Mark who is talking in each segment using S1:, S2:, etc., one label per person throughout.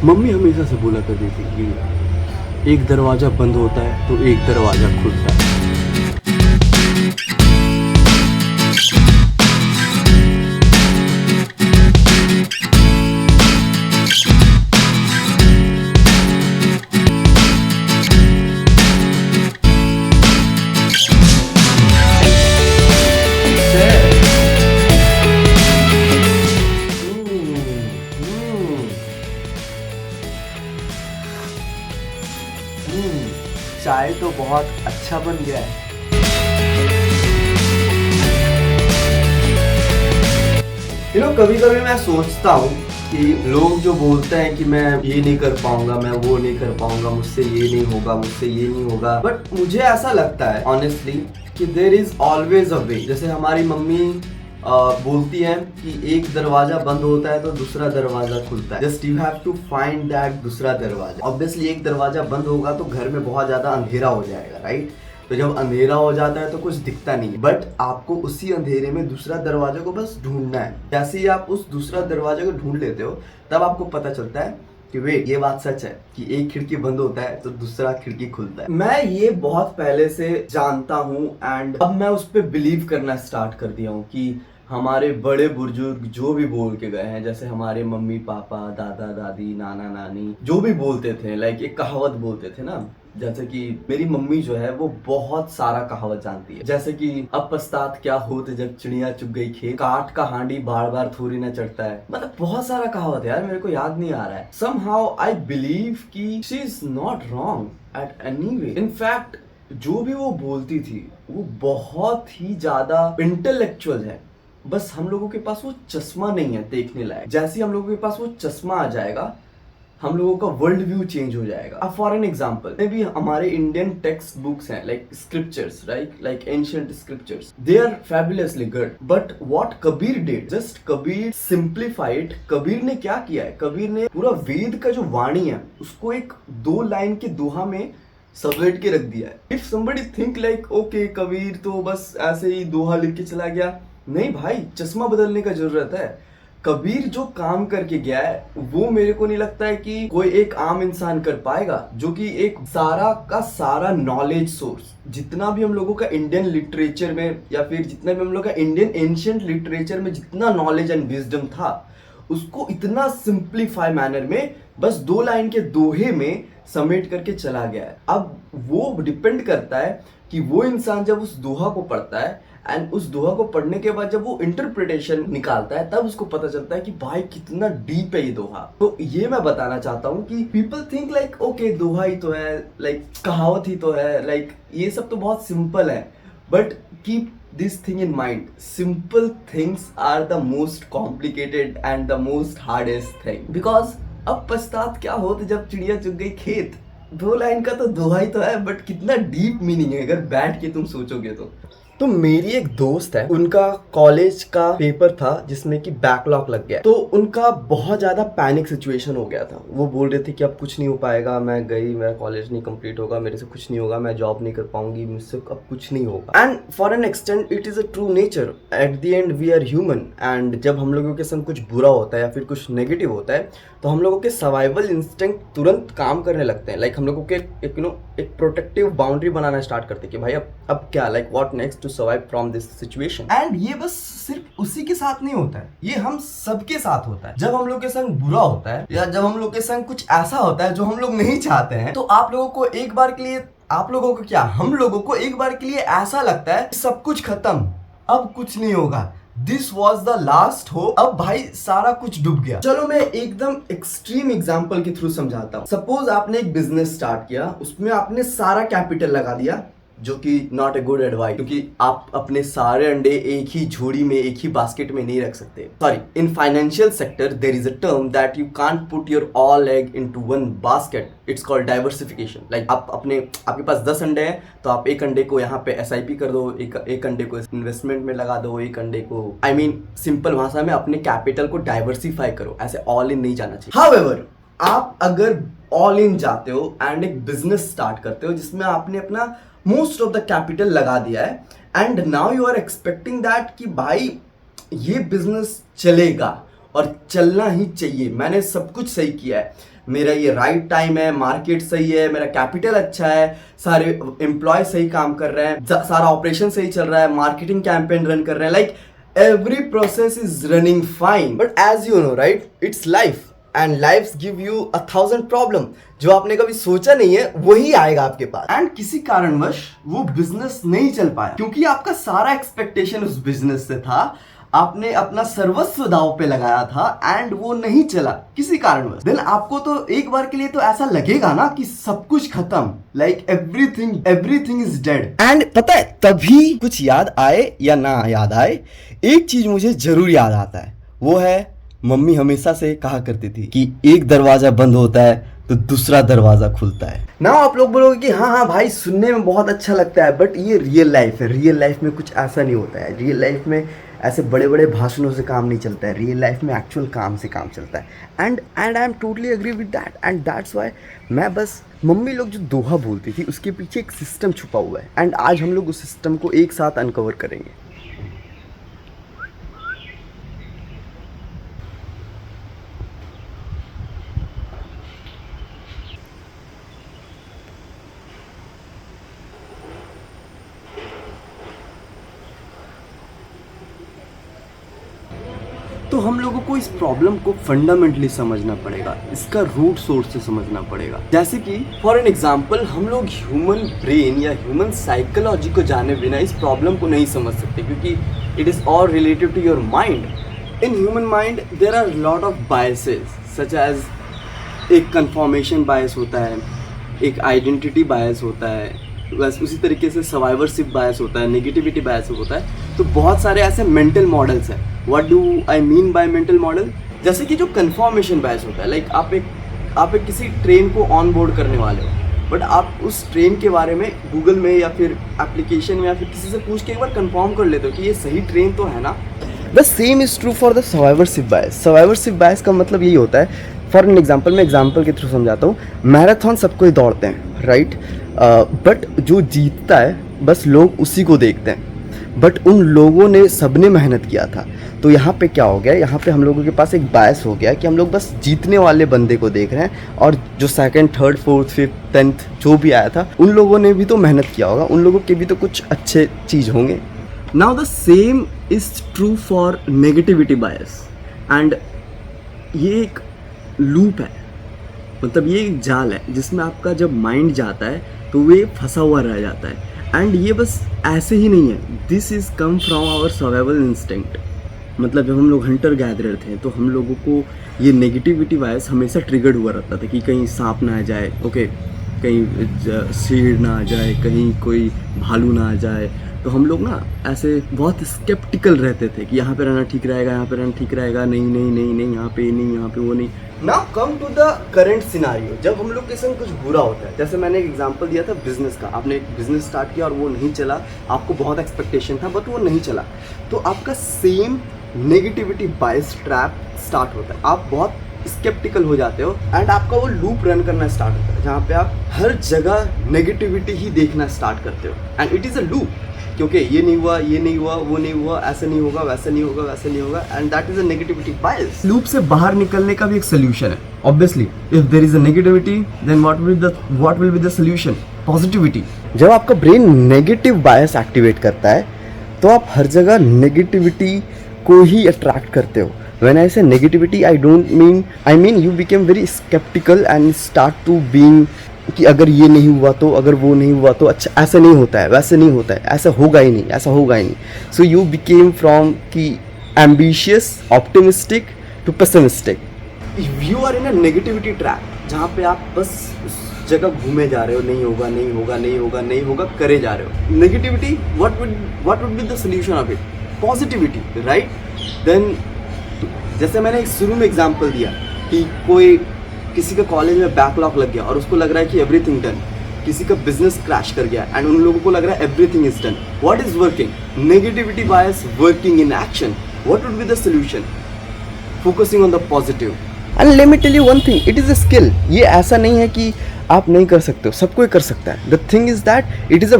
S1: Mummy हमेशा से बोला करती थी कि एक दरवाज़ा बंद होता है तो एक दरवाज़ा खुलता है। चाय तो बहुत अच्छा बन गया है। कभी कभी मैं सोचता हूँ कि लोग जो बोलते हैं कि मैं ये नहीं कर पाऊंगा, मैं वो नहीं कर पाऊंगा, मुझसे ये नहीं होगा, मुझसे ये नहीं होगा, बट मुझे ऐसा लगता है ऑनेस्टली कि देयर इज ऑलवेज अ वे। जैसे हमारी मम्मी बोलती है कि एक दरवाजा बंद होता है तो दूसरा दरवाजा खुलता है। Just you have to find that दूसरा दरवाजा। ऑब्वियसली एक दरवाजा बंद होगा तो घर में बहुत ज्यादा अंधेरा हो जाएगा, राइट? तो जब अंधेरा हो जाता है तो कुछ दिखता नहीं है, बट आपको उसी अंधेरे में दूसरा दरवाजे को बस ढूंढना है। जैसे ही आप उस दूसरा दरवाजे को ढूंढ लेते हो तब आपको पता चलता है कि वेट, ये बात सच है कि एक खिड़की बंद होता है तो दूसरा खिड़की खुलता है। मैं ये बहुत पहले से जानता हूँ एंड अब मैं उस पर बिलीव करना स्टार्ट कर दिया हूँ कि हमारे बड़े बुजुर्ग जो भी बोल के गए हैं, जैसे हमारे मम्मी पापा, दादा दादी, नाना नानी जो भी बोलते थे, लाइक एक कहावत बोलते थे ना, जैसे कि मेरी मम्मी जो है वो बहुत सारा कहावत जानती है। जैसे कि अब पछतात क्या होत जब चिड़िया चुग गई खेत, काठ का हांडी बार बार थोड़ी ना चढ़ता है। मतलब बहुत सारा कहावत है यार, मेरे को याद नहीं आ रहा है। somehow I believe कि she is not wrong at any way। in fact जो भी वो बोलती थी वो बहुत ही ज्यादा इंटेलेक्चुअल है, बस हम लोगों के पास वो चश्मा नहीं है देखने लायक। जैसे हम लोगों के पास वो चश्मा आ जाएगा, हम लोगों का वर्ल्ड व्यू चेंज हो जाएगा। अब for an example, may be हमारे इंडियन टेक्स्ट बुक्स हैं, like scriptures, right, like ancient scriptures, they are fabulously good, but what Kabir did, just Kabir simplified. Kabir ने क्या किया है, कबीर ने पूरा वेद का जो वाणी है उसको एक 2 लाइन के दोहा में समेट के रख दिया है। If somebody think like okay Kabir तो बस ऐसे ही दोहा लिख के चला गया, नहीं भाई, चश्मा बदलने का जरूरत है। कबीर जो काम करके गया है वो मेरे को नहीं लगता है कि कोई एक आम इंसान कर पाएगा, जो कि एक सारा का सारा नॉलेज सोर्स, जितना भी हम लोगों का इंडियन लिटरेचर में या फिर जितना भी हम लोग का इंडियन एंशिएंट लिटरेचर में जितना नॉलेज एंड विजडम था, उसको इतना सिंप्लीफाई मैनर में बस 2 लाइन के दोहे में समेट करके चला गया है। अब वो डिपेंड करता है कि वो इंसान जब उस दोहा को पढ़ता है एंड उस दोहा को पढ़ने के बाद जब वो इंटरप्रिटेशन निकालता है तब उसको पता चलता है कि भाई कितना डीप है ये दोहा। तो ये मैं बताना चाहता हूँ कि पीपल थिंक लाइक ओके दोहा ही तो है, लाइक कहावत ही तो है, लाइक ये सब तो बहुत सिंपल है, but keep this thing in mind, simple things are the most complicated and the most hardest thing, because अब पछतात क्या होत जब चिड़िया चुग गई खेत, 2 लाइन का तो दोहा ही तो है, बट कितना डीप मीनिंग है अगर बैठ के तुम सोचोगे तो मेरी एक दोस्त है, उनका कॉलेज का पेपर था जिसमें कि बैकलॉग लग गया, तो उनका बहुत ज्यादा पैनिक सिचुएशन हो गया था। वो बोल रहे थे कि अब कुछ नहीं हो पाएगा, मैं गई, मेरा कॉलेज नहीं कंप्लीट होगा, मेरे से कुछ नहीं होगा, मैं जॉब नहीं कर पाऊंगी, मुझसे अब कुछ नहीं होगा। And for an extent it is a true nature, at the end we are human, and जब हम लोगों के संग कुछ बुरा होता है या फिर कुछ नेगेटिव होता है तो हम लोगों के सर्वाइवल इंस्टिंक्ट तुरंत काम करने लगते हैं। लाइक हम लोगों के एक प्रोटेक्टिव बाउंड्री बनाना स्टार्ट करते हैं कि भाई अब क्या, like what next to survive from this situation. And ये बस सिर्फ उसी के साथ नहीं होता है, ये हम सबके साथ होता है। जब हम लोग के संग बुरा होता है या जब हम लोग के संग कुछ ऐसा होता है जो हम लोग नहीं चाहते हैं, तो आप लोगों को एक बार के लिए, आप लोगों को क्या, हम लोगों को एक बार के लिए ऐसा लगता है सब कुछ खत्म, अब कुछ नहीं होगा, this was the last hope, अब भाई सारा कुछ डूब गया। चलो मैं एकदम एक्सट्रीम एग्जांपल के थ्रू समझाता हूँ। सपोज आपने एक बिजनेस स्टार्ट किया, उसमें आपने सारा कैपिटल लगा दिया, जो कि नॉट ए गुड एडवाइस, क्योंकि आप अपने सारे अंडे एक ही झोड़ी में, एक ही बास्केट में नहीं रख सकते। Sorry, in financial sector there is a term that you can't put your all egg into one basket, it's called diversification. Like आपके पास 10 अंडे हैं तो आप एक अंडे को यहाँ पे SIP कर दो, एक अंडे को इन्वेस्टमेंट में लगा दो, एक अंडे को, आई मीन सिंपल भाषा में अपने कैपिटल को डाइवर्सिफाई करो, ऐसे ऑल इन नहीं जाना चाहिए। हाउएवर, आप अगर ऑल इन जाते हो एंड एक बिजनेस स्टार्ट करते हो जिसमें आपने अपना मोस्ट ऑफ द कैपिटल लगा दिया है, and now you are expecting that कि भाई ये बिजनेस चलेगा, और चलना ही चाहिए। मैंने सब कुछ सही किया है, मेरा ये राइट टाइम है, मार्केट सही है, मेरा कैपिटल अच्छा है, सारे एम्प्लॉय सही काम कर रहे हैं, सारा ऑपरेशन सही चल रहा है, मार्केटिंग कैंपेन रन कर रहे हैं, like every process is running fine. But as you know right, it's life and life give you 1000 problem. जो आपने कभी सोचा नहीं है वही आएगा आपके पास। एंड किसी कारणवश वो बिजनेस नहीं चल पाया क्योंकि आपका सारा एक्सपेक्टेशन उस बिजनेस से था, आपने अपना सर्वस्व दांव पे लगाया था एंड वो नहीं चला किसी कारणवश। देन आपको तो एक बार के लिए तो ऐसा लगेगा ना कि सब कुछ खत्म, like everything is dead. And पता है तभी कुछ याद आए या ना याद आए, एक चीज मुझे जरूर याद आता है, वो है मम्मी हमेशा से कहा करती थी कि एक दरवाजा बंद होता है तो दूसरा दरवाजा खुलता है ना। आप लोग बोलोगे कि हाँ भाई सुनने में बहुत अच्छा लगता है, बट ये रियल लाइफ है। रियल लाइफ में कुछ ऐसा नहीं होता है। रियल लाइफ में ऐसे बड़े बड़े भाषणों से काम नहीं चलता है। रियल लाइफ में एक्चुअल काम से काम चलता है। And I am totally agree with that and that's why मैं बस मम्मी लोग जो दोहा बोलती थी उसके पीछे एक सिस्टम छुपा हुआ है एंड आज हम लोग उस सिस्टम को एक साथ अनकवर करेंगे। तो हम लोगों को इस प्रॉब्लम को फंडामेंटली समझना पड़ेगा, इसका रूट सोर्स से समझना पड़ेगा। जैसे कि फॉर एन एग्जांपल हम लोग ह्यूमन ब्रेन या ह्यूमन साइकोलॉजी को जाने बिना इस प्रॉब्लम को नहीं समझ सकते क्योंकि it is all related to your mind. In human mind there are lot of biases such as एक कन्फर्मेशन बायस होता है, एक आइडेंटिटी बायस होता है, बस उसी तरीके से सर्वाइवरशिप बायस होता है, नेगेटिविटी बायस होता है। तो बहुत सारे ऐसे मेंटल मॉडल्स हैं। What do I mean by mental model? जैसे कि जो कन्फर्मेशन बायस होता है, लाइक आप एक किसी ट्रेन को ऑन बोर्ड करने वाले हो, बट आप उस ट्रेन के बारे में गूगल में या फिर एप्लीकेशन में या फिर किसी से पूछ के एक बार कंफर्म कर लेते हो कि ये सही ट्रेन तो है ना। The same is true for the survivorship bias. Survivorship bias का मतलब यही होता है, फॉर एन एग्जाम्पल मैं एग्जाम्पल के थ्रू समझाता हूँ। मैराथन सबको ही दौड़ते हैं राइट, बट जो जीतता है बस लोग उसी को देखते हैं, बट उन लोगों ने सबने मेहनत किया था। तो यहाँ पे क्या हो गया, यहाँ पे हम लोगों के पास एक बायस हो गया कि हम लोग बस जीतने वाले बंदे को देख रहे हैं और जो second, third, fourth, fifth, 10th जो भी आया था उन लोगों ने भी तो मेहनत किया होगा, उन लोगों के भी तो कुछ अच्छे चीज़ होंगे। Now the same is true for negativity bias and ये एक लूप है, मतलब ये एक जाल है जिसमें आपका जब माइंड जाता है तो वे फंसा हुआ रह जाता है। एंड ये बस ऐसे ही नहीं है, this is come from our survival instinct. मतलब जब हम लोग हंटर गैदरर थे तो हम लोगों को ये नेगेटिविटी वायस हमेशा ट्रिगर्ड हुआ रहता था कि कहीं सांप ना आ जाए, ओके, कहीं शेर ना आ जाए, कहीं कोई भालू ना आ जाए। तो हम लोग ना ऐसे बहुत स्केप्टिकल रहते थे कि यहाँ पे रहना ठीक रहेगा, यहाँ पे रहना ठीक रहेगा, नहीं नहीं नहीं नहीं, यहाँ पे नहीं, यहाँ पे वो नहीं। Now come to the current scenario, जब हम लोग के संग कुछ बुरा होता है, जैसे मैंने एक एग्जांपल दिया था बिजनेस का, आपने एक बिजनेस स्टार्ट किया और वो नहीं चला, आपको बहुत एक्सपेक्टेशन था बट वो नहीं चला, तो आपका सेम नेगेटिविटी बायस ट्रैप स्टार्ट होता है। आप बहुत स्केप्टिकल हो जाते हो एंड आपका वो लूप रन करना स्टार्ट होता है जहाँ पे आप हर जगह नेगेटिविटी ही देखना स्टार्ट करते हो and it is a loop, क्योंकि ये नहीं हुआ, ये नहीं हुआ, वो नहीं हुआ, ऐसा नहीं होगा, वैसा नहीं होगा, वैसा नहीं होगा, and that is a negativity bias. Loop से बाहर निकलने का भी एक सोल्यूशन है। Obviously if there is a negativity then what will be the solution? Positivity. जब आपका ब्रेन नेगेटिव बायस एक्टिवेट करता है तो आप हर जगह नेगेटिविटी को ही अट्रैक्ट करते हो। When I say negativity, I mean you became very skeptical and start to being कि अगर ये नहीं हुआ तो, अगर वो नहीं हुआ तो, अच्छा ऐसा नहीं होता है, वैसे नहीं होता है, ऐसा होगा ही नहीं, ऐसा होगा ही नहीं। So you became from कि ambitious, optimistic to pessimistic. If you are in a negativity trap, जहाँ पे आप बस उस जगह घूमे जा रहे हो, नहीं होगा, नहीं होगा, नहीं होगा, नहीं होगा, करे जा रहे हो। Negativity, what would be the solution of it? Positivity, right? Then जैसे मैंने शुरू में एग्जांपल दिया कि कोई किसी का कॉलेज में बैकलॉग लग गया और उसको लग रहा है कि एवरीथिंग डन, किसी का बिजनेस क्रैश कर गया एंड उन लोगों को लग रहा है everything is done. What is working? Negativity bias working in action. What would be the solution? Focusing on the positive. And let me tell you one thing, it is a skill. ये ऐसा नहीं है कि
S2: आप नहीं कर सकते हो, सब कोई कर सकता है। The thing is that it is a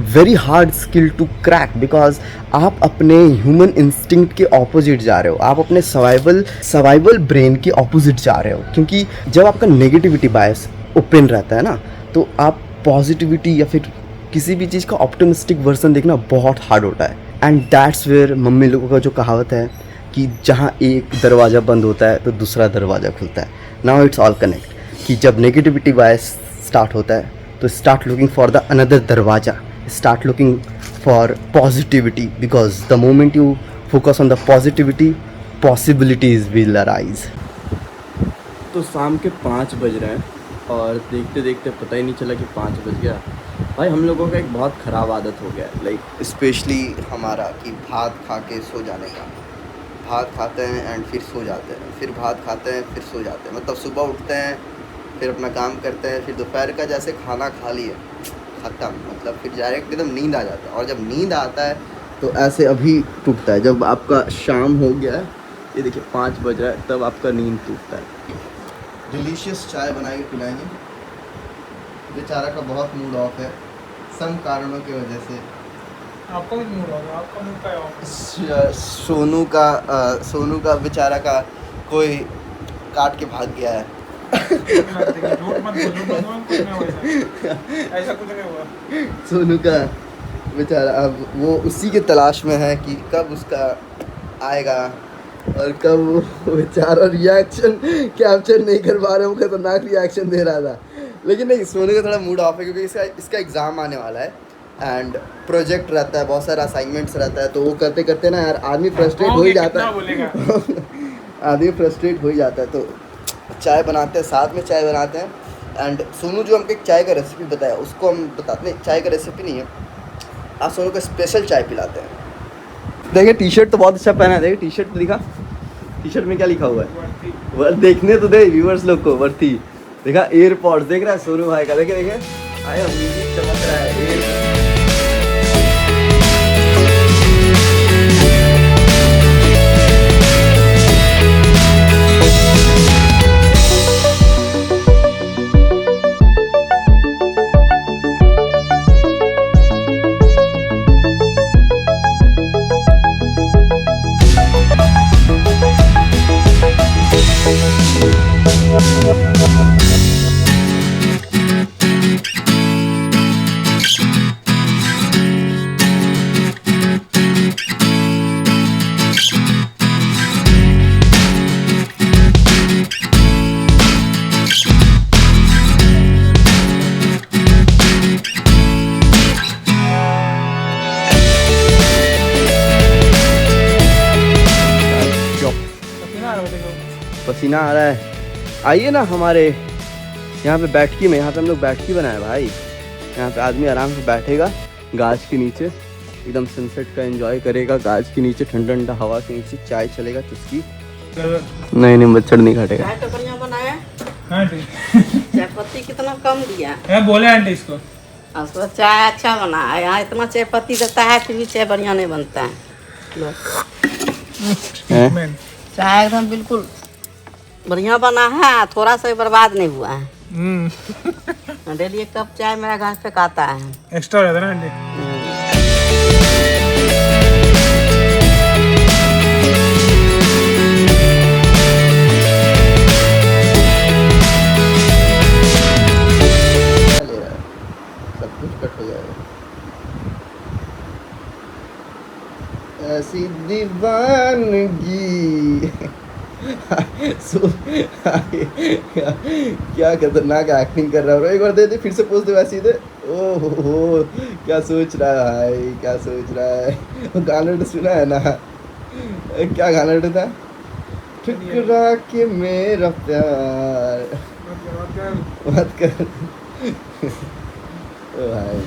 S2: very hard skill to crack, because आप अपने ह्यूमन इंस्टिंक्ट के ऑपोजिट जा रहे हो, आप अपने सर्वाइवल ब्रेन के ऑपोजिट जा रहे हो। क्योंकि जब आपका नेगेटिविटी बायस ओपन रहता है ना, तो आप पॉजिटिविटी या फिर किसी भी चीज़ का ऑप्टिमिस्टिक वर्जन देखना बहुत हार्ड होता है। एंड दैट्स वेयर मम्मी लोगों का जो कहावत है कि जहाँ एक दरवाज़ा बंद होता है तो दूसरा दरवाज़ा खुलता है। नाउ इट्स ऑल कनेक्ट कि जब नेगेटिविटी बायस स्टार्ट होता है तो start looking for the another दरवाज़ा, start looking for positivity, because the moment you focus on the positivity, possibilities will arise. तो शाम के 5 बज रहे हैं और देखते देखते पता ही नहीं चला कि 5 बज गया। भाई हम लोगों का एक बहुत ख़राब आदत हो गया है, लाइक स्पेशली हमारा, कि भात खा के सो जाने का। भात खाते हैं एंड फिर सो जाते हैं, फिर भात खाते हैं फिर सो जाते हैं। मतलब सुबह उठते हैं, फिर अपना काम करते हैं, फिर दोपहर का जैसे खाना खा लिए ख़त्म, मतलब फिर डायरेक्ट एकदम नींद आ जाता है। और जब नींद आता है तो ऐसे अभी टूटता है, जब आपका शाम हो गया है, ये देखिए 5 बज रहा है, तब आपका नींद टूटता है। डिलीशियस चाय बना के पिलाएंगे। बेचारा का बहुत मूड ऑफ है सम कारणों की वजह से।
S3: आपका भी मूड होगा, आपका मूड का ऑफ।
S2: सोनू का बेचारा का कोई काट के भाग गया है।
S3: झूठ मत बोलो, कुछ नहीं हुआ ऐसा कुछ नहीं हुआ।
S2: सोनू का बेचारा अब वो उसी के तलाश में है कि कब उसका आएगा और कब वो बेचारा रिएक्शन कैप्चर नहीं कर पा रहे। वो खतरनाक रिएक्शन दे रहा था, लेकिन नहीं, सोनू का थोड़ा मूड ऑफ है क्योंकि इसका एग्ज़ाम आने वाला है एंड प्रोजेक्ट रहता है, बहुत सारा असाइनमेंट्स रहता है। तो वो करते करते ना यार आदमी फ्रस्ट्रेट हो ही जाता है। आदमी फ्रस्ट्रेट हो ही जाता है। तो चाय बनाते हैं, साथ में चाय बनाते हैं। एंड सोनू जो हमको एक चाय का रेसिपी बताया उसको हम बताते हैं। चाय का रेसिपी नहीं है, आज सोनू को स्पेशल चाय पिलाते हैं। देखिए टी शर्ट तो बहुत अच्छा पहना है, देखिए टी शर्ट तो दिखा, टी शर्ट में क्या लिखा हुआ है, वर्थ देखने तो दे व्यूअर्स लोग को। वर्थी देखा, एयरपॉड्स देख रहा है सोनू भाई का, देखे आए म्यूजिक चमक रहा है। पसीना आ रहा है। आइए ना हमारे यहाँ पे बैठकी में, यहाँ पे हम लोग बैठकी बनाए भाई। यहाँ पे आदमी आराम से बैठेगा गाछ के नीचे, एकदम सनसेट का एंजॉय करेगा, गाछ के नीचे ठंडा ठंडा हवा के नीचे चाय चलेगा चुस्की। नहीं मच्छर नहीं काटेगा।
S4: चाय तो बढ़िया बनाया।
S3: हाँ आंटी,
S4: चाय पत्ती कितना कम दिया
S3: है बोले आंटी इसको।
S4: उसको चाय अच्छा बना है। यहाँ इतना चाय पत्ती देता है फिर भी चाय बढ़िया नहीं बनता है। लो, चाय एकदम बिल्कुल बढ़िया बना है, थोड़ा सा भी बर्बाद नहीं हुआ है। डेली एक कप चाय मेरा घर पे खाता है।
S3: एक्स्ट्रा हो जाता है ना आंटी।
S2: सब कुछ कट हो जाएगा। ऐसी दीवानगी क्या खतरनाक एक्टिंग कर रहा है। एक बार दे दे, फिर से पोस्ट दे वैसे ही दे। ओह हो, क्या सोच रहा है भाई, क्या सोच रहा है। गाना तो सुना है ना, क्या गाना था, ठुकरा के मेरा प्यार मत कर। ओ भाई